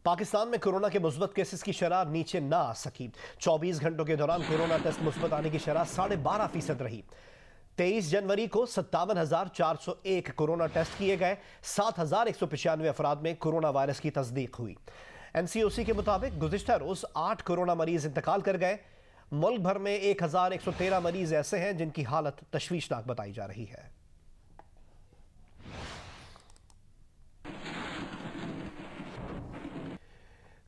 पाकिस्तान में कोरोना के मुस्बत केसेस की शरह नीचे ना आ सकी। 24 घंटों के दौरान कोरोना टेस्ट मुस्बत आने की शरह 12.5% रही। 23 जनवरी को 57,401 कोरोना टेस्ट किए गए। 7,195 अफराद में कोरोना वायरस की तस्दीक हुई। NCOC के मुताबिक गुज़िश्ता रोज 8 कोरोना मरीज इंतकाल कर गए। मुल्क भर में 1,113 मरीज ऐसे हैं जिनकी हालत तशवीशनाक बताई जा रही है।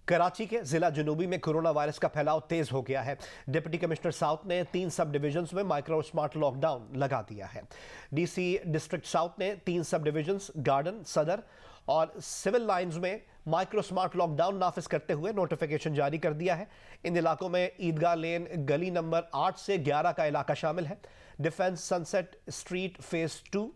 कराची के जिला जनूबी में कोरोना वायरस का फैलाव तेज हो गया है। डिप्टी कमिश्नर साउथ ने 3 सब डिविजन्स में माइक्रो स्मार्ट लॉकडाउन लगा दिया है। DC डिस्ट्रिक्ट साउथ ने 3 सब डिविजन्स गार्डन, सदर और सिविल लाइंस में माइक्रो स्मार्ट लॉकडाउन नाफिज करते हुए नोटिफिकेशन जारी कर दिया है। इन इलाकों में ईदगाह लेन गली नंबर 8 से 11 का इलाका शामिल है। Defence sunset street phase 2,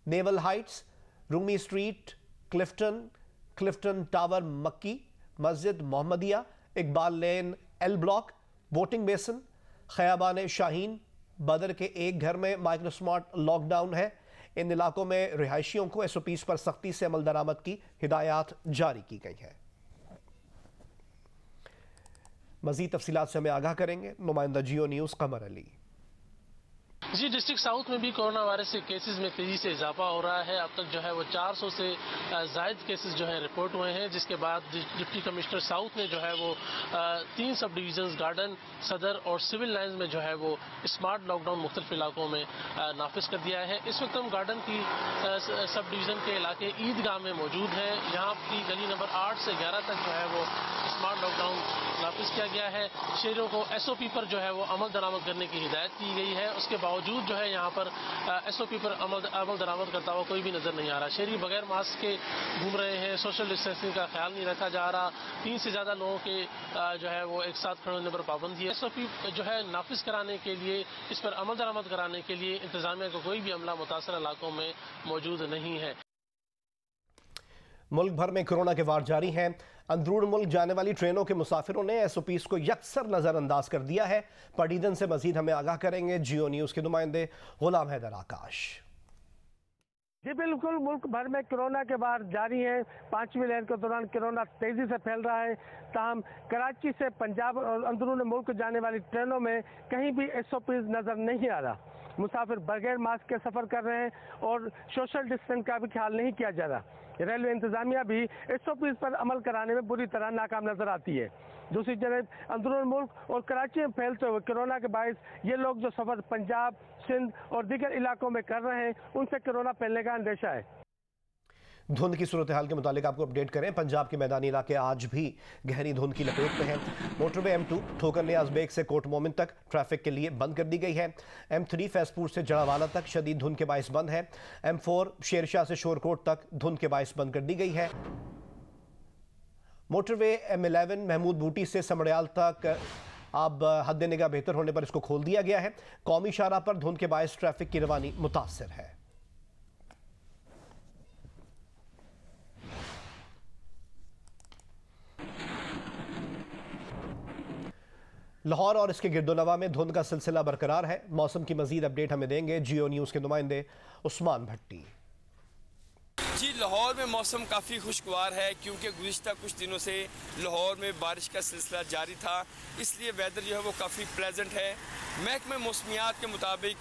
naval Heights, Rumi street, Clifton tower मक्की, मस्जिद मोहम्मदिया, इकबाल लेन एल ब्लॉक, वोटिंग बेसन, खयाबान शाहीन, बदर के एक घर में माइक्रो स्मार्ट लॉकडाउन है। इन इलाकों में रिहायशियों को SOPs पर सख्ती से अमल दरामद की हिदायत जारी की गई है। मजीद तफसीलात से हमें आगाह करेंगे नुमाइंदा जियो न्यूज़ कमर अली। जी, डिस्ट्रिक्ट साउथ में भी कोरोना वायरस के केसेस में तेजी से इजाफा हो रहा है। अब तक जो है वो 400 से जायद केसेस जो है रिपोर्ट हुए हैं, जिसके बाद डिप्टी कमिश्नर साउथ ने जो है वो 3 सब डिवीजन्स गार्डन, सदर और सिविल लाइंस में जो है वो स्मार्ट लॉकडाउन मुख्तलिफ इलाकों में नाफिज कर दिया है। इस वक्त हम गार्डन की सब डिवीजन के इलाके ईदगाह में मौजूद हैं। यहाँ की गली नंबर 8 से 11 तक जो है वो स्मार्ट लॉकडाउन नाफिज किया गया है। शहरियों को SOP पर जो है वो अमल दरामद करने की हिदायत की गई है। उसके बावजूद जो है यहाँ पर SOP पर अमल दरामद करता हुआ कोई भी नजर नहीं आ रहा। शहरी बगैर मास्क के घूम रहे हैं। सोशल डिस्टेंसिंग का ख्याल नहीं रखा जा रहा। 3 से ज्यादा लोगों के जो है वो एक साथ खड़े होने पर पाबंदी है। SOP जो है नाफिज कराने के लिए, इस पर अमल दरामद कराने के लिए इंतजामिया का कोई भी अमला मुतासर इलाकों में मौजूद नहीं है। मुल्क भर में कोरोना के वार जारी हैं। अंदरून मुल्क जाने वाली ट्रेनों के मुसाफिरों ने SOPs को यकसर नजरअंदाज कर दिया है। पडीदन से मजीद हमें आगाह करेंगे जियो न्यूज़ के नुमाइंदे गुलाम हैदर आकाश। जी बिल्कुल, मुल्क भर में कोरोना के वार जारी है। 5वीं लहर के दौरान कोरोना तेजी से फैल रहा है। ताहम कराची से पंजाब और अंदरून मुल्क जाने वाली ट्रेनों में कहीं भी SOPs नजर नहीं आ रहा। मुसाफिर बगैर मास्क के सफर कर रहे हैं और सोशल डिस्टेंस का भी ख्याल नहीं किया जा रहा। रेलवे इंतजामिया भी SOPs पर अमल कराने में बुरी तरह नाकाम नजर आती है। दूसरी तरफ अंदरून मुल्क और कराची में फैलते हुए कोरोना के बायस ये लोग जो सफर पंजाब, सिंध और दीगर इलाकों में कर रहे हैं, उनसे कोरोना फैलने का अंदेशा है। धुंध की सूरत हाल के मुतालिक आपको अपडेट करें। पंजाब के मैदानी इलाके आज भी गहरी धुंध की लपेट में हैं। मोटरवे M2 ठोकर नियाज बेग से कोट मोमिन तक ट्रैफिक के लिए बंद कर दी गई है। M3 फैजपुर से जड़ावाला तक शदीद धुंध के बायस बंद है। M4 शेरशाह से शोरकोट तक धुंध के बायस बंद कर दी गई है। मोटरवे M11 महमूद बूटी से समड़याल तक अब हद निगाह बेहतर होने पर इसको खोल दिया गया है। कौमी शाहराह पर धुंध के बायस ट्रैफिक की रवानी मुतासर है। लाहौर और इसके गिरदोनवा में धुंध का सिलसिला बरकरार है। मौसम की मजीद अपडेट हमें देंगे जियो न्यूज़ के नुमाइंदे उस्मान भट्टी। जी, लाहौर में मौसम काफ़ी खुशगवार है क्योंकि गुज़िश्ता कुछ दिनों से लाहौर में बारिश का सिलसिला जारी था, इसलिए वेदर जो है वो काफ़ी प्लेजेंट है। महकमे मौसमियात के मुताबिक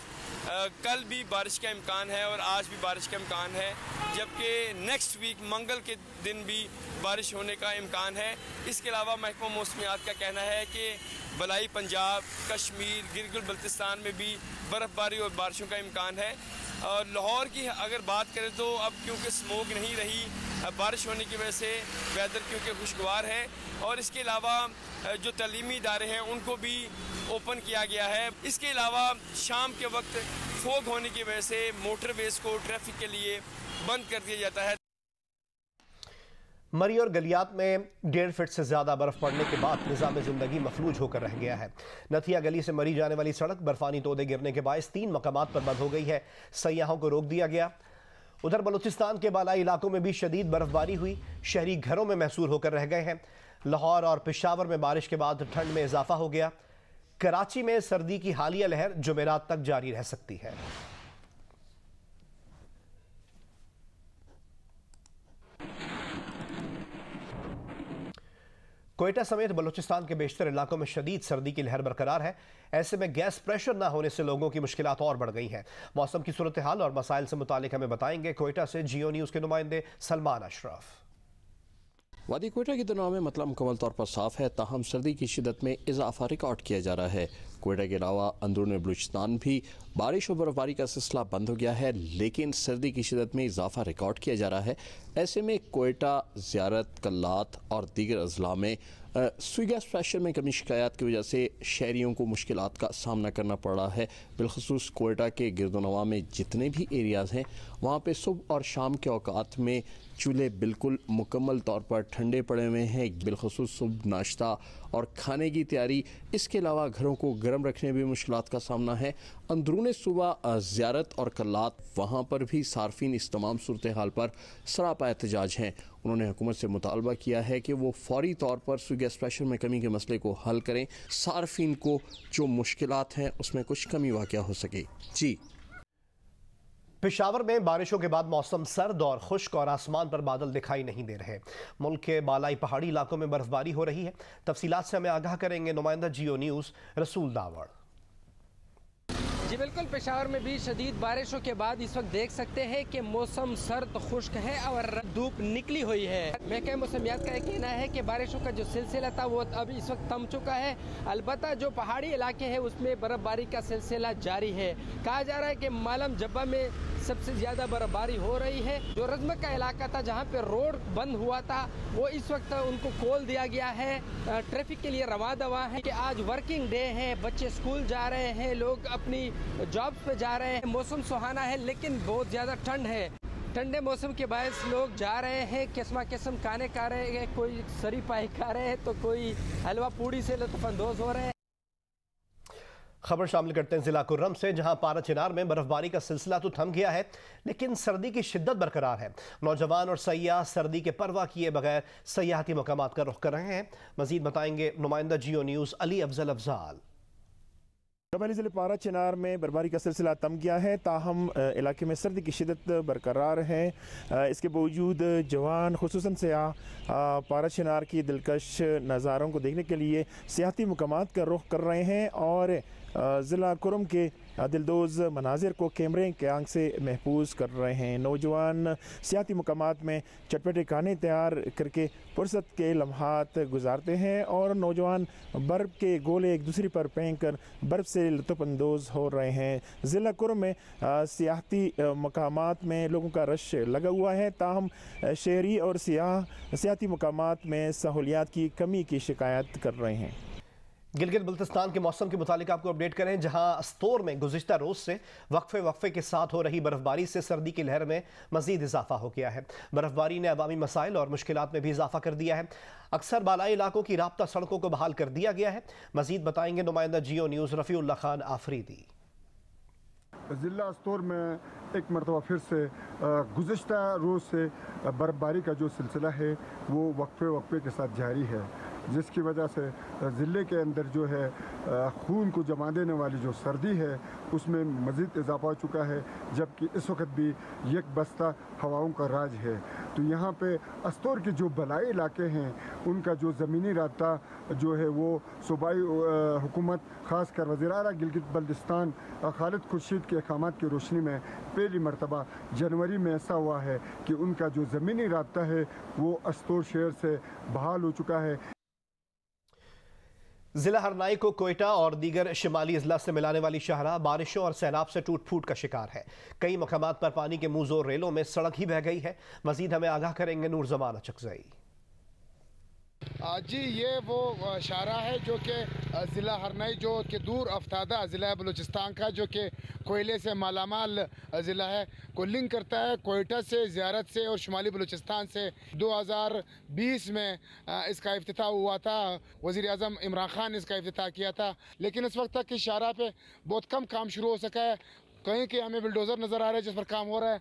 कल भी बारिश का इम्कान है और आज भी बारिश का इम्कान है, जबकि नेक्स्ट वीक मंगल के दिन भी बारिश होने का इम्कान है। इसके अलावा महकमा मौसमियात का कहना है कि बलाई पंजाब, कश्मीर, गिलगित बल्तिस्तान में भी बर्फ़बारी और बारिशों का इम्कान है। और लाहौर की अगर बात करें तो अब क्योंकि स्मोक नहीं रही, बारिश होने की वजह से वेदर क्योंकि खुशगवार है और इसके अलावा जो तलीमी इदारे हैं उनको भी ओपन किया गया है। इसके अलावा शाम के वक्त फोग होने की वजह से मोटरवेज को ट्रैफिक के लिए बंद कर दिया जाता है। मरी और गलियात में 1.5 फीट से ज्यादा बर्फ पड़ने के बाद निज़ाम जिंदगी मफलूज होकर रह गया है। नथिया गली से मरी जाने वाली सड़क बर्फानी तोदे गिरने के बायस 3 मकामात पर बंद हो गई है। सयाहों को रोक दिया गया। उधर बलूचिस्तान के बालाई इलाकों में भी शदीद बर्फबारी हुई। शहरी घरों में महसूर होकर रह गए हैं। लाहौर और पेशावर में बारिश के बाद ठंड में इजाफा हो गया। कराची में सर्दी की हालिया लहर जुमेरात तक जारी रह सकती है। कोयटा समेत बलूचिस्तान के बेशतर इलाकों में शदीद सर्दी की लहर बरकरार है। ऐसे में गैस प्रेशर न होने से लोगों की मुश्किलात और बढ़ गई हैं। मौसम की सूरत हाल और मसाइल से मुतालिक हमें बताएंगे कोयटा से जियो न्यूज़ के नुमाइंदे सलमान अशरफ। वादी कोयटा की दिनों में मतलब मुकम्मल तौर पर साफ है, ताहम सर्दी की शिदत में इजाफा रिकॉर्ड किया जा रहा है। कोयटा के अलावा अंदरून बलूचिस्तान भी बारिश और बर्फबारी का सिलसिला बंद हो गया है, लेकिन सर्दी की शिदत में इजाफा रिकॉर्ड किया जा रहा है। ऐसे में कोयटा, ज़ियारत, कल्लात और दीगर अजला में सुई गैस प्रेशर में कमी शिकायत की वजह से शहरियों को मुश्किलात का सामना करना पड़ रहा है। बिलखसूस कोयटा के गिरदोनवा में जितने भी एरियाज़ हैं वहाँ पे सुबह और शाम के औकात में चूल्हे बिल्कुल मुकम्मल तौर पर ठंडे पड़े हुए हैं, बिलखसूस सुबह नाश्ता और खाने की तैयारी। इसके अलावा घरों को गर्म रखने में भी मुश्किलात का सामना है। अंदरून सुबह ज़ियारत और कल्लात, वहाँ पर भी सार्फिन इस तमाम सूरत हाल पर सरापा एहतजाज हैं। उन्होंने हुकूमत से मुतालबा किया है कि वो फौरी तौर पर सुई गैस प्रेशर में कमी के मसले को हल करें, सार्फिन को जो मुश्किलात हैं उसमें कुछ कमी वाक़या हो सके। जी, पेशावर में बारिशों के बाद मौसम सर्द और खुश्क और आसमान पर बादल दिखाई नहीं दे रहे। मुल्क के बालाई पहाड़ी इलाकों में बर्फबारी हो रही है। तफसीलात से हमें आगाह करेंगे नुमाइंदा जियो न्यूज़ रसूल दावड़। जी बिल्कुल, पेशावर में भी शदीद बारिशों के बाद इस वक्त देख सकते हैं कि मौसम सर्द खुश्क है और धूप निकली हुई है। महकमे मौसमियात का कहना है कि बारिशों का जो सिलसिला था वो अब इस वक्त थम चुका है। अलबत्ता जो पहाड़ी इलाके हैं उसमें बर्फबारी का सिलसिला जारी है। कहा जा रहा है कि मालम जब्बा में सबसे ज़्यादा बर्फबारी हो रही है। जो रजमक का इलाका था जहाँ पे रोड बंद हुआ था वो इस वक्त उनको खोल दिया गया है, ट्रैफिक के लिए रवा दवा है कि आज वर्किंग डे है, बच्चे स्कूल जा रहे हैं, लोग अपनी जॉब पे जा रहे हैं। मौसम सुहाना है लेकिन बहुत ज़्यादा ठंड है। ठंडे मौसम के बायस लोग जा रहे हैं, किस्म किस्म खाने खा रहे हैं, कोई सरी पाई खा रहे हैं तो कोई हलवा पूड़ी से लुत्फानंदोज हो रहे हैं। खबर शामिल करते हैं जिला कुर्रम से, जहां पारा चिनार में बर्फबारी का सिलसिला तो थम गया है लेकिन सर्दी की शिद्दत बरकरार है। नौजवान और सयाह सर्दी के परवाह किए बगैर सयाहती मकामात का रुख कर रहे हैं। मजीद बताएंगे नुमाइंदा जियो न्यूज़ अली अफजल अफजाल। कबाली ज़िले पारा चिनार में बर्फबारी का सिलसिला थम गया है, ताहम इलाके में सर्दी की शिदत बरकरार है। इसके बावजूद जवान खुसूसन सयाह पारा चिनार की दिलकश नज़ारों को देखने के लिए सियाहती मकामात का रुख कर रहे हैं और ज़िला कुर्रम के दिलदोज़ मनाजिर को कैमरे के आंख से महफूज कर रहे हैं। नौजवान सियाहती मकामात में चटपटे खाने तैयार करके फुर्सत के लम्हात गुजारते हैं और नौजवान बर्फ़ के गोले एक दूसरे पर फेंक कर बर्फ़ से लुत्फ़अंदोज़ हो रहे हैं। ज़िला कुर्रम में सियाहती मकामात में लोगों का रश लगा हुआ है, ताहम शहरी और सियाहती मकामात में सहूलियात की कमी की शिकायत कर रहे हैं। गिलगित बल्तिस्तान के मौसम के मुतालिक आपको अपडेट करें, जहां अस्तोर में गुज़िश्ता रोज़ से वक्फे के साथ हो रही बर्फबारी से सर्दी की लहर में मजीद इजाफा हो गया है। बर्फबारी ने अवामी मसाइल और मुश्किलात में भी इजाफा कर दिया है। अक्सर बालाई इलाकों की राब्ता सड़कों को बहाल कर दिया गया है। मजीद बताएंगे नुमाइंदा जियो न्यूज़ रफ़ीउल्लाह खान आफरीदी। ज़िला अस्तोर में एक मरतबा फिर से गुज़िश्ता रोज़ से बर्फबारी का जो सिलसिला है वो वक्फे के साथ जारी है, जिसकी वजह से ज़िले के अंदर जो है खून को जमा देने वाली जो सर्दी है उसमें मज़ीद इजाफा हो चुका है, जबकि इस वक्त भी एक बस्ता हवाओं का राज है। तो यहाँ पे अस्तोर के जो बलाई इलाके हैं उनका जो ज़मीनी राब्ता जो है वो सूबाई हुकूमत ख़ासकर वज़ीर-ए-आला गिलगित बल्तिस्तान खालिद खुर्शीद के अहकामात की रोशनी में पहली मरतबा जनवरी में ऐसा हुआ है कि उनका जो ज़मीनी राब्ता है वो अस्तोर शहर से बहाल हो चुका है। जिला हरनाई को कोयटा और दीगर शिमाली अजला से मिलाने वाली शाहराह बारिशों और सैलाब से टूट फूट का शिकार है। कई मकामात पर पानी के मुंह जोर रेलों में सड़क ही बह गई है। मजीद हमें आगाह करेंगे नूर जमान अचकज़ई। जी, ये वो शाहराह है जो कि ज़िला हरनाई जो कि दूर अफ्तादा ज़िला बलूचिस्तान का, जो कि कोयले से मालामाल ज़िला है, को लिंक करता है कोयटा से, ज़ियारत से और शुमाली बलूचिस्तान से। 2020 में इसका इफ्तिताह हुआ था, वज़ीर आज़म इमरान खान ने इसका इफ्तिताह किया था, लेकिन इस वक्त तक इस शाहराह पे बहुत कम काम शुरू हो सका है। कहीं के हमें बिल्डोज़र नज़र आ रहे हैं जिस पर काम हो रहा है।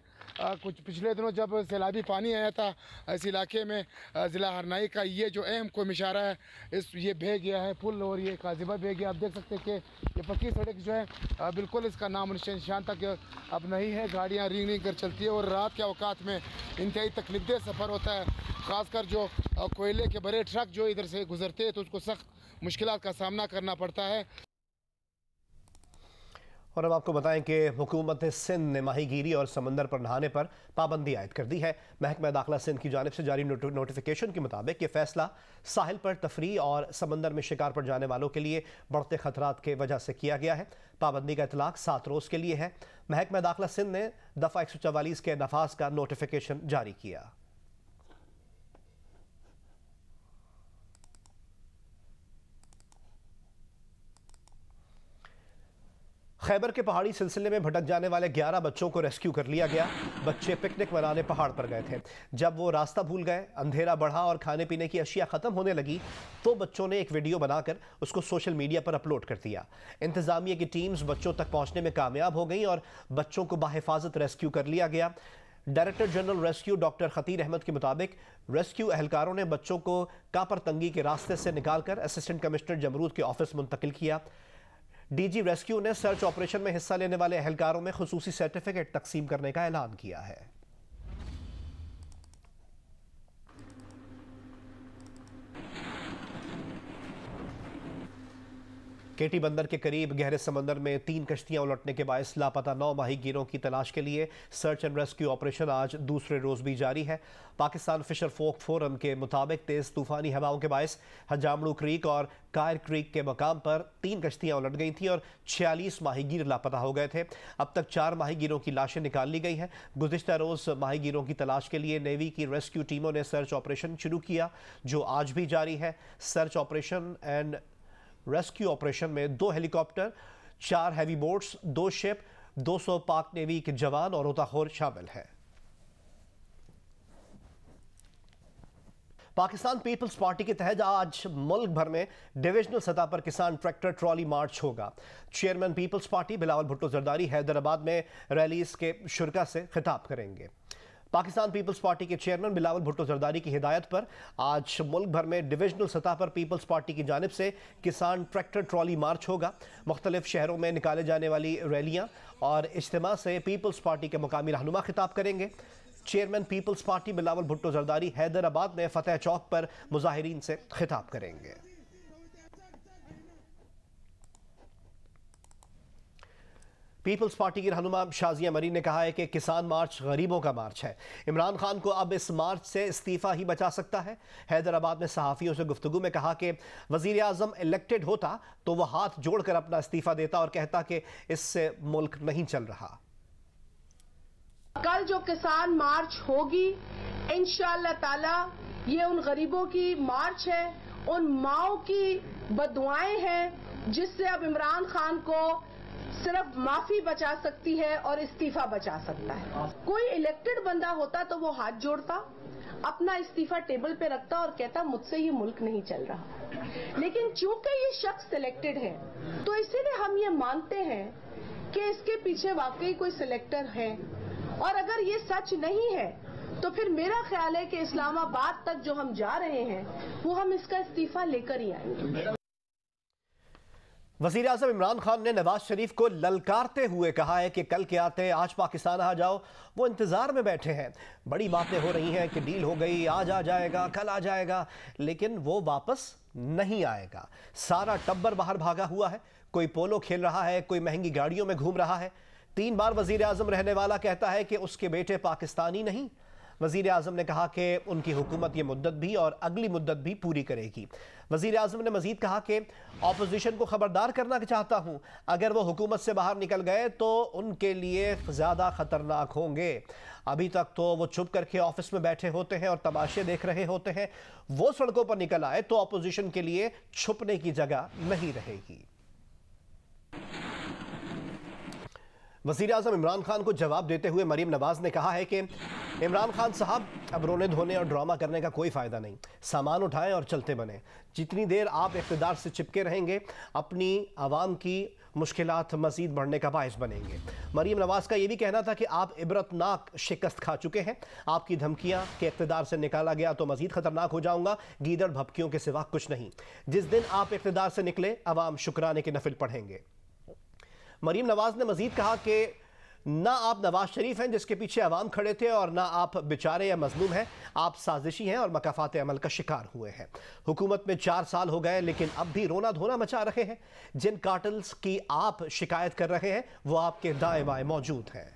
कुछ पिछले दिनों जब सैलाबी पानी आया था इस इलाके में, ज़िला हरनाई का ये जो अहम कोम इशारा है, ये बह गया है पुल और ये काजिबा बह गया। आप देख सकते हैं कि ये पक्की सड़क जो है बिल्कुल इसका नाम निशान तक अब नहीं है। गाड़ियाँ रिंग रिंग कर चलती है और रात के औकात में इंतहाई तकलीफदेह सफ़र होता है। ख़ासकर जो कोयले के बड़े ट्रक जो इधर से गुजरते हैं तो उसको सख्त मुश्किलात का सामना करना पड़ता है। और अब आपको बताएं कि हुकूमत सिंध ने माहीगीरी और समंदर पर नहाने पर पाबंदी आयद कर दी है। महकमा दाखिला सिंध की जानिब से जारी नोटिफिकेशन के मुताबिक ये फैसला साहिल पर तफरी और समंदर में शिकार पर जाने वालों के लिए बढ़ते खतरात के वजह से किया गया है। पाबंदी का इतलाक 7 रोज़ के लिए है। महकमा दाखिला सिंध ने दफ़ा 144 के नफाज का नोटिफिकेशन जारी किया। खैबर के पहाड़ी सिलसिले में भटक जाने वाले 11 बच्चों को रेस्क्यू कर लिया गया। बच्चे पिकनिक मनाने पहाड़ पर गए थे। जब वो रास्ता भूल गए, अंधेरा बढ़ा और खाने पीने की अशिया ख़त्म होने लगी तो बच्चों ने एक वीडियो बनाकर उसको सोशल मीडिया पर अपलोड कर दिया। इंतज़ामिया की टीम्स बच्चों तक पहुँचने में कामयाब हो गई और बच्चों को बाहिफाजत रेस्क्यू कर लिया गया। Director general rescue doctor Khatir Ahmed के मुताबिक रेस्क्यू एहलकारों ने बच्चों को कापर तंगी के रास्ते से निकालकर असिस्टेंट कमिश्नर जमरूद के ऑफिस मुंतकिल किया। डीजी रेस्क्यू ने सर्च ऑपरेशन में हिस्सा लेने वाले एहलकारों में खुसूसी सर्टिफिकेट तकसीम करने का ऐलान किया है। केटी बंदर के करीब गहरे समंदर में 3 कश्तियां उलटने के बायस लापता 9 माहीगीरों की तलाश के लिए सर्च एंड रेस्क्यू ऑपरेशन आज दूसरे रोज भी जारी है। पाकिस्तान फिशर फोक फोरम के मुताबिक तेज तूफानी हवाओं के बायस हजामड़ू क्रीक और कायर क्रीक के मकाम पर 3 कश्तियां उलट गई थी और 46 माहीगीर लापता हो गए थे। अब तक 4 माहीगीरों की लाशें निकाल ली गई हैं। गुज़िश्ता रोज माहीगीरों की तलाश के लिए नेवी की रेस्क्यू टीमों ने सर्च ऑपरेशन शुरू किया जो आज भी जारी है। Search operation and rescue operation में 2 हेलीकॉप्टर, 4 हैवी बोट्स, 2 शिप, 200 पाक नेवी के जवान और गोताखोर शामिल हैं। पाकिस्तान पीपल्स पार्टी के तहत आज मुल्क भर में डिविजनल सतह पर किसान ट्रैक्टर ट्रॉली मार्च होगा। Chairman People's Party Bilawal Bhutto Zardari Hyderabad में रैलीज के शुरका से खिताब करेंगे। पाकिस्तान पीपल्स पार्टी के चेयरमैन बिलावल भुट्टो जरदारी की हिदायत पर आज मुल्क भर में डिविजनल सतह पर पीपल्स पार्टी की जानिब से किसान ट्रैक्टर ट्रॉली मार्च होगा। मुख्तलिफ शहरों में निकाले जाने वाली रैलियां और इज्तिमा से पीपल्स पार्टी के मुकामी रहनुमा खिताब करेंगे। Chairman People's Party Bilawal Bhutto Zardari Hyderabad में फतेह चौक पर मुजाहिरीन से खिताब करेंगे। पीपल्स पार्टी की रहनुमा शाजिया मरी ने कहा है कि किसान मार्च गरीबों का मार्च है। इमरान खान को अब इस मार्च से इस्तीफा ही बचा सकता है। हैदराबाद में सहाफ़ियों से गुफ्तगू में कहा कि वज़ीर आज़म इलेक्टेड होता तो वह हाथ जोड़कर अपना इस्तीफा देता और कहता कि इससे मुल्क नहीं चल रहा। कल जो किसान मार्च होगी इंशाअल्लाह ताला ये उन गरीबों की मार्च है, उन माओं की बदुआएं हैं जिससे अब इमरान खान को सिर्फ माफी बचा सकती है और इस्तीफा बचा सकता है। कोई इलेक्टेड बंदा होता तो वो हाथ जोड़ता, अपना इस्तीफा टेबल पे रखता और कहता मुझसे ये मुल्क नहीं चल रहा। लेकिन चूंकि ये शख्स सिलेक्टेड है तो इसीलिए हम ये मानते हैं कि इसके पीछे वाकई कोई सिलेक्टर है और अगर ये सच नहीं है तो फिर मेरा ख्याल है कि इस्लामाबाद तक जो हम जा रहे हैं वो हम इसका इस्तीफा लेकर ही आएंगे। वज़ीर आज़म इमरान खान ने नवाज शरीफ को ललकारते हुए कहा है कि कल के आते आज पाकिस्तान आ जाओ। वो इंतज़ार में बैठे हैं। बड़ी बातें हो रही हैं कि डील हो गई, आज आ जाएगा, कल आ जाएगा, लेकिन वो वापस नहीं आएगा। सारा टब्बर बाहर भागा हुआ है। कोई पोलो खेल रहा है, कोई महंगी गाड़ियों में घूम रहा है। 3 बार वज़ीर आज़म रहने वाला कहता है कि उसके बेटे पाकिस्तानी नहीं। वज़ीर आज़म ने कहा कि उनकी हुकूमत ये मुद्दत भी और अगली मुद्दत भी पूरी करेगी। वज़ीर आज़म ने मज़ीद कहा कि ऑपोजिशन को ख़बरदार करना चाहता हूँ, अगर वो हुकूमत से बाहर निकल गए तो उनके लिए ज़्यादा ख़तरनाक होंगे। अभी तक तो वो चुप करके ऑफिस में बैठे होते हैं और तमाशे देख रहे होते हैं। वो सड़कों पर निकल आए तो ऑपोजिशन के लिए छुपने की जगह नहीं रहेगी। वज़ीर आज़म इमरान खान को जवाब देते हुए मरीम नवाज ने कहा है कि इमरान खान साहब, अब रोने धोने और ड्रामा करने का कोई फ़ायदा नहीं। सामान उठाएं और चलते बने। जितनी देर आप इक़्तिदार से चिपके रहेंगे, अपनी आवाम की मुश्किलात मज़ीद बढ़ने का बायस बनेंगे। मरीम नवाज का यह भी कहना था कि आप इबरतनाक शिकस्त खा चुके हैं। आपकी धमकियां कि इक़्तिदार से निकाला गया तो मज़ीद ख़तरनाक हो जाऊंगा, गीदड़ भभकियों के सिवा कुछ नहीं। जिस दिन आप इक़्तिदार से निकले, अवाम शुक्राने के नफिल पढ़ेंगे। मरीम नवाज ने मजीद कहा कि ना आप नवाज शरीफ हैं जिसके पीछे अवाम खड़े थे, और ना आप बेचारे या मजलूम हैं। आप साजिशी हैं और मकाफात अमल का शिकार हुए हैं। हुकूमत में 4 साल हो गए, लेकिन अब भी रोना धोना मचा रहे हैं। जिन कार्टल्स की आप शिकायत कर रहे हैं वो आपके दाएं बाएं मौजूद हैं।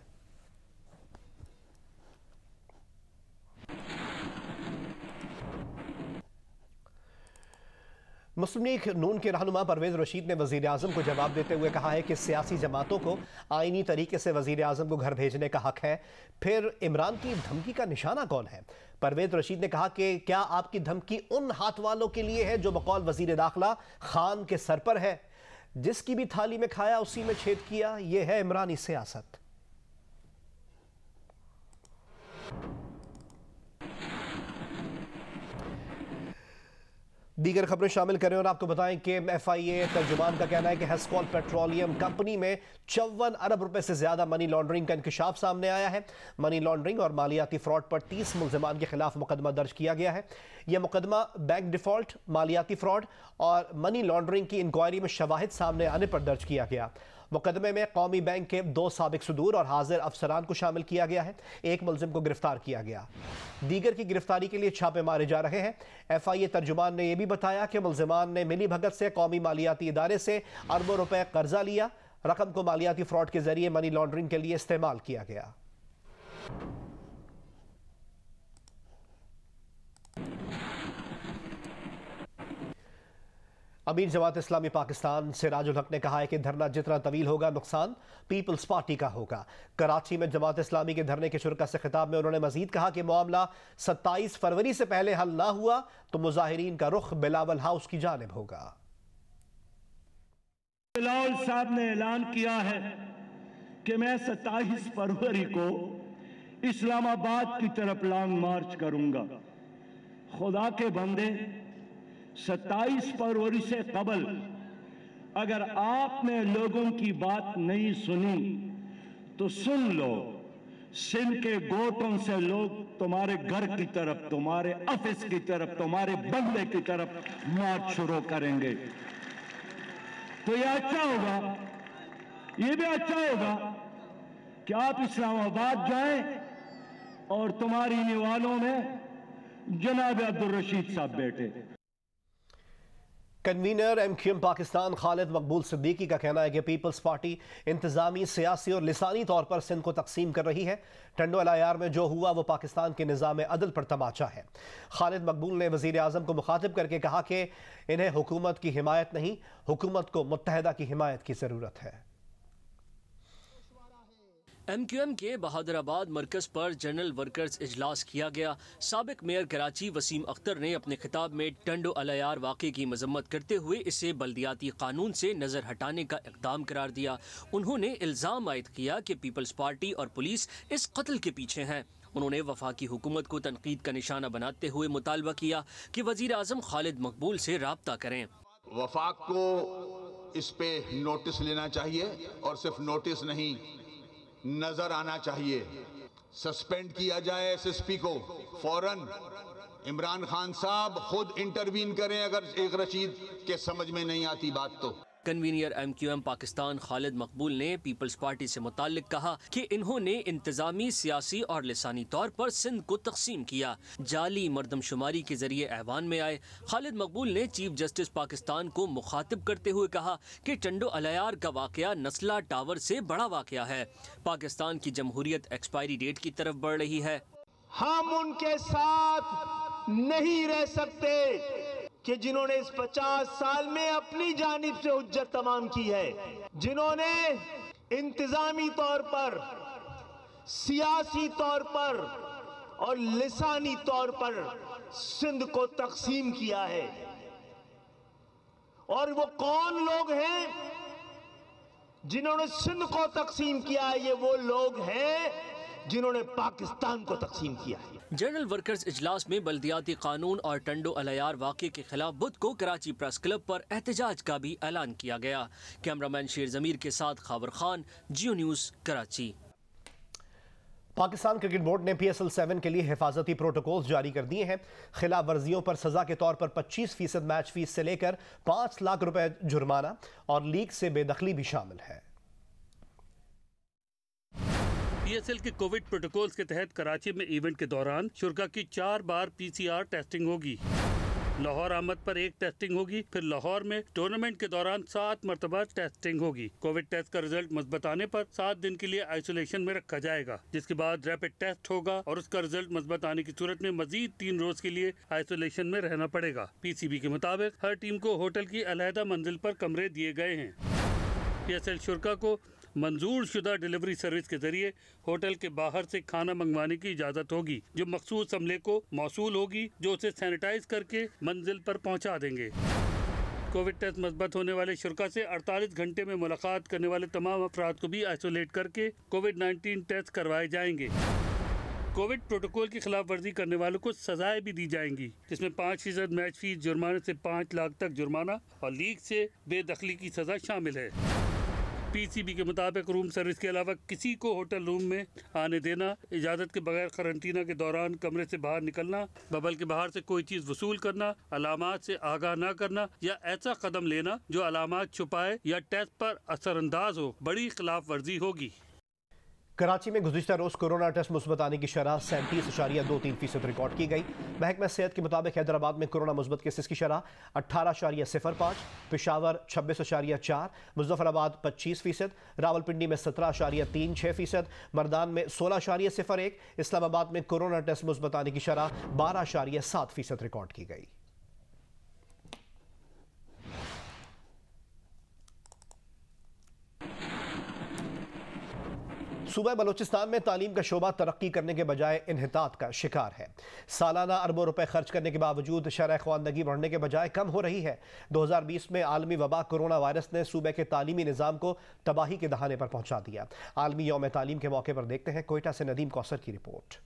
मुस्लिम लीग नून के रहनुमा परवेज रशीद ने वज़ीर आज़म को जवाब देते हुए कहा है कि सियासी जमातों को आईनी तरीके से वज़ीर आज़म को घर भेजने का हक है, फिर इमरान की धमकी का निशाना कौन है? परवेज रशीद ने कहा कि क्या आपकी धमकी उन हाथ वालों के लिए है जो बकौल वज़ीर दाखिला खान के सर पर है? जिसकी भी थाली में खाया उसी में छेद किया, यह है इमरानी सियासत। दीगर खबरें शामिल करें और आपको बताएं कि FIA तर्जुमान का कहना है कि हेस्कॉल पेट्रोलियम कंपनी में 54 अरब रुपए से ज्यादा मनी लॉन्ड्रिंग का इंकशाफ सामने आया है। मनी लॉन्ड्रिंग और मालियाती फ्रॉड पर 30 मुल्जिमान के खिलाफ मुकदमा दर्ज किया गया है। यह मुकदमा बैंक डिफॉल्ट, मालियाती फ्रॉड और मनी लॉन्ड्रिंग की इंक्वायरी में शवाहिद सामने आने पर दर्ज किया गया। मुकदमे में कौमी बैंक के 2 साबिक सुदूर और हाजिर अफसरान को शामिल किया गया है। एक मुलजिम को गिरफ्तार किया गया। दीगर की गिरफ्तारी के लिए छापे मारे जा रहे हैं। FIA तर्जुमान ने यह भी बताया कि मुलजिमान ने मिली भगत से कौमी मालियाती इदारे से अरबों रुपए कर्जा लिया। रकम को मालियाती फ्रॉड के जरिए मनी लॉन्ड्रिंग के लिए इस्तेमाल किया गया। अमीर जमात इस्लामी पाकिस्तान सिराजुल हक ने कहा है कि धरना जितना तवील होगा नुकसान पीपल्स पार्टी का होगा। कराची में जमात इस्लामी के धरने के शुरा से खिताब में उन्होंने मजीद कहा कि मामला 27 फरवरी से पहले हल ना हुआ तो मुजाहिरीन का रुख बिलावल हाउस की जानिब होगा। बिलावल साहब ने ऐलान किया है कि मैं 27 फरवरी को इस्लामाबाद की तरफ लॉन्ग मार्च करूंगा। खुदा के बंदे, 27 फरवरी से कबल अगर आपने लोगों की बात नहीं सुनी तो सुन लो, सिंध के गोटों से लोग तुम्हारे घर की तरफ, तुम्हारे ऑफिस की तरफ, तुम्हारे बंगले की तरफ मार्च शुरू करेंगे। तो यह अच्छा होगा, यह भी अच्छा होगा कि आप इस्लामाबाद जाएं और तुम्हारी निवालों में जनाब अब्दुल रशीद साहब बैठे। कन्वीनर MQM पाकिस्तान खालिद मकबूल सिद्दीकी का कहना है कि पीपल्स पार्टी इंतजामी, सियासी और लिसानी तौर पर सिंध को तकसीम कर रही है। टंडो LIR में जो हुआ वो पाकिस्तान के निज़ाम अदल पर तमाचा है। खालिद मकबूल ने वज़ीर आज़म को मुखातिब करके कहा कि इन्हें हुकूमत की हिमायत नहीं, हुकूमत को मुत्तहदा की हिमायत की ज़रूरत है। MQM के बहादुराबाद मरकज पर जनरल वर्कर्स इजलास किया गया। साबिक मेयर कराची वसीम अख्तर ने अपने खिताब में टंडो LIR वाक़े की मजम्मत करते हुए इसे बल्दियाती कानून से नज़र हटाने का इक़दाम करार दिया। उन्होंने इल्ज़ाम आयद किया कि पीपल्स पार्टी और पुलिस इस कत्ल के पीछे हैं। उन्होंने वफाकी हुकूमत को तनकीद का निशाना बनाते हुए मुतालबा किया कि वज़ीर आज़म खालिद मकबूल से राब्ता करें। वफाक को इस पे नोटिस लेना चाहिए और सिर्फ नोटिस नहीं, नजर आना चाहिए। सस्पेंड किया जाए SSP को फौरन। इमरान खान साहब खुद इंटरवीन करें अगर एक रशीद के समझ में नहीं आती बात तो। कन्वीनर MQM पाकिस्तान खालिद मकबूल ने पीपल्स पार्टी से मुताल्लिक कहा कि इन्होंने इंतजामी, सियासी और लिसानी तौर पर सिंध को तकसीम किया। जाली मरदमशुमारी के जरिए ऐवान में आए। खालिद मकबूल ने चीफ जस्टिस पाकिस्तान को मुखातिब करते हुए कहा कि टंडो LIR का वाकया नस्ला टावर से बड़ा वाकया है। पाकिस्तान की जमहूरियत एक्सपायरी डेट की तरफ बढ़ रही है। हम उनके साथ नहीं रह सकते कि जिन्होंने इस 50 साल में अपनी जानिब से हुज्जत तमाम की है, जिन्होंने इंतजामी तौर पर, सियासी तौर पर और लिसानी तौर पर सिंध को तकसीम किया है। और वो कौन लोग हैं जिन्होंने सिंध को तकसीम किया है, ये वो लोग हैं जिन्होंने पाकिस्तान को तकसीम किया है। जनरल वर्कर्स इजलास में बल्दियाती कानून और टंडो अलयार वाक़े के खिलाफ बुध को कराची प्रेस क्लब पर एहतजाज का भी ऐलान किया गया। कैमरामैन शेर जमीर के साथ Khawar Khan, Geo news, Karachi. Pakistan cricket board ने PSL 7 के लिए हिफाजती प्रोटोकॉल्स जारी कर दिए हैं। खिलाफ वर्जियों पर सजा के तौर पर 25% मैच फीस से लेकर 5 लाख रुपए जुर्माना और लीग से बेदखली भी शामिल है। PSL के कोविड प्रोटोकॉल्स के तहत कराची में इवेंट के दौरान शुरा की 4 बार PCR टेस्टिंग होगी। लाहौर आमद पर 1 टेस्टिंग होगी, फिर लाहौर में टूर्नामेंट के दौरान 7 मरतबा टेस्टिंग होगी। कोविड टेस्ट का रिजल्ट मुस्बत आने पर 7 दिन के लिए आइसोलेशन में रखा जाएगा, जिसके बाद रैपिड टेस्ट होगा और उसका रिजल्ट मुस्बत आने की सूरत में मजीद 3 रोज के लिए आइसोलेशन में रहना पड़ेगा। PCB के मुताबिक हर टीम को होटल की अलहदा मंजिल पर कमरे दिए गए हैं। PSL शुरा को मंजूर शुदा डिलीवरी सर्विस के जरिए होटल के बाहर से खाना मंगवाने की इजाज़त होगी, जो मखसूस अमले को मौसूल होगी, जो उसे सैनिटाइज करके मंजिल पर पहुंचा देंगे। कोविड टेस्ट मस्बत होने वाले शुरा से 48 घंटे में मुलाकात करने वाले तमाम अफराद को भी आइसोलेट करके कोविड-19 टेस्ट करवाए जाएंगे। कोविड प्रोटोकॉल की खिलाफ वर्जी करने वालों को सजाएं भी दी जाएंगी, जिसमें 5% मैच फीस, जुर्माने से 5 लाख तक जुर्माना और लीग से बेदखली की सजा शामिल है। PCB के मुताबिक रूम सर्विस के अलावा किसी को होटल रूम में आने देना, इजाज़त के बगैर करंटीना के दौरान कमरे से बाहर निकलना, बबल के बाहर से कोई चीज़ वसूल करना, अलामात से आगाह न करना या ऐसा कदम लेना जो अलामात छुपाए या टेस्ट पर असरअंदाज हो, बड़ी खिलाफ वर्जी होगी। कराची में गुज़िश्ता रोज कोरोना टेस्ट मुस्बत आने की शरह 37.23% रिकॉर्ड की गई। महकमा सेहत के मुताबिक हैदराबाद में कोरोना मुस्बत केसेस की शरह 18.05, पेशावर 26.4, मुजफ्फराबाद 25%, रावलपिंडी में 17.36%, मर्दान में 16.01, इस्लामाबाद में कोरोना टेस्ट मुस्बत आने की शरह 12.7% रिकॉर्ड की गई। सूबा बलोचिस्तान में तालीम का शोबा तरक्की करने के बजाय इन्हितात का शिकार है। सालाना अरबों रुपए खर्च करने के बावजूद शरह ख्वानदगी बढ़ने के बजाय कम हो रही है। 2020 में आलमी वबा कोरोना वायरस ने सूबे के तालीमी निज़ाम को तबाही के दहाने पर पहुंचा दिया। आलमी यौम तालीम के मौके पर देखते हैं कोयटा से नदीम कौसर की रिपोर्ट।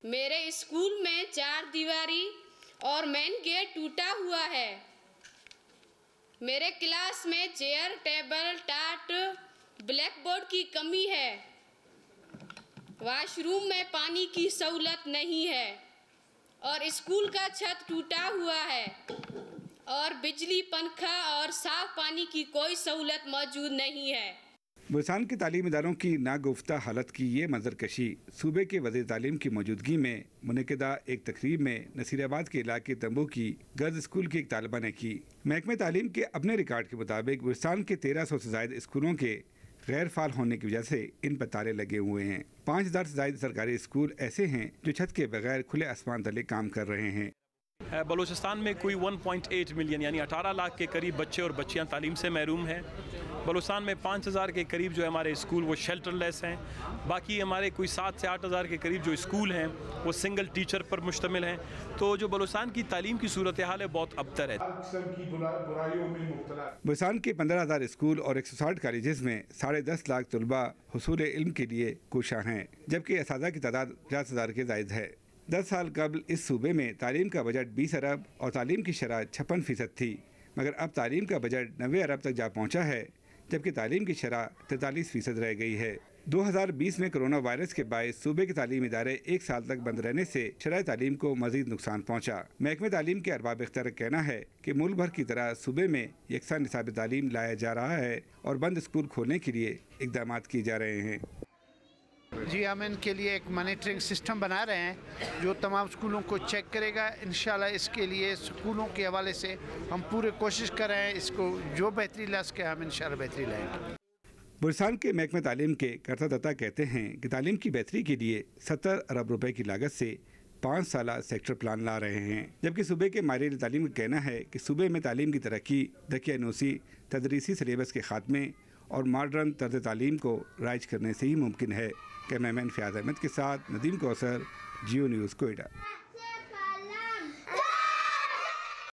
मेरे स्कूल में 4 दीवारी और मेन गेट टूटा हुआ है। मेरे क्लास में चेयर, टेबल, टाट, ब्लैक बोर्ड की कमी है। वॉशरूम में पानी की सहूलत नहीं है और स्कूल का छत टूटा हुआ है और बिजली, पंखा और साफ पानी की कोई सहूलत मौजूद नहीं है। बलूचिस्तान के तालीमी इदारों की नागुफ्ता हालत की ये मंजरकशी सूबे के वज़ीर तालीम की मौजूदगी में मुनक़िदा एक तकरीब में नसीराबाद के इलाके तंबू की गर्ल्स स्कूल की एक तालिबा ने की। महकमे तालीम के अपने रिकॉर्ड के मुताबिक बलूचिस्तान के 1300 से ज़ायद स्कूलों के गैर फाल होने की वजह से इन पर ताले लगे हुए हैं। 5000 से ज़ायद सरकारी स्कूल ऐसे हैं जो छत के बगैर खुले आसमान तले काम कर रहे हैं। बलूचिस्तान में कोई 1.8 मिलियन यानी 18 लाख के करीब बच्चे और बच्चियां तालीम से महरूम हैं। बलूचिस्तान में 5000 के करीब जो हमारे स्कूल वो शेल्टरलेस हैं। बाकी हमारे कोई 7 से 8000 के करीब जो स्कूल हैं वो सिंगल टीचर पर मुश्तमिल हैं। तो जो बलूचिस्तान की तालीम की सूरत हाल है बहुत अबतर है। बलूचिस्तान के 15000 स्कूल और 160 कॉलेजेस में 10.5 लाख तलबा हुसूल इल्म के लिए कोशा हैं, जबकि असातिज़ा की तादाद 50,000 के ज़ायद है। 10 साल कबल इस सूबे में तालीम का बजट 20 अरब और तालीम की शरह 56% थी, मगर अब तालीम का बजट 90 अरब तक जा पहुँचा है, जबकि तालीम की शरह 43% रह गई है। 2020 में कोरोना वायरस के बायस सूबे के तालीमी इदारे 1 साल तक बंद रहने से शरह तालीम को मजीद नुकसान पहुँचा। महकमे तालीम के अरबाब इख्तियार का कहना है कि मुल्क भर की तरह सूबे में यकसा निसाब तालीम लाया जा रहा है और बंद स्कूल खोलने के लिए इक़दाम किए जा रहे हैं। जी, हम इनके लिए एक मॉनिटरिंग सिस्टम बना रहे हैं जो तमाम स्कूलों को चेक करेगा। इंशाल्लाह इसके लिए स्कूलों के हवाले से हम पूरे कोशिश कर रहे हैं, इसको जो बेहतरी ला सके हम इंशाल्लाह बेहतरी लाएंगे। बलूचिस्तान के महकमा तालीम के कर्ता कहते हैं कि तालीम की बेहतरी के लिए 70 अरब रुपए की लागत से 5 साला सेक्टर प्लान ला रहे हैं, जबकि सूबे के माहिरीन तालीम का कहना है कि सूबे में तालीम की तरक्की दकियानूसी, तदरीसी सिलेबस के खात्मे और मॉडर्न तर्ज तालीम को राइज करने से ही मुमकिन है। कैमरामैन फ़याज़ अहमद के साथ नदीम कौसर, जियो न्यूज़, कोयटा।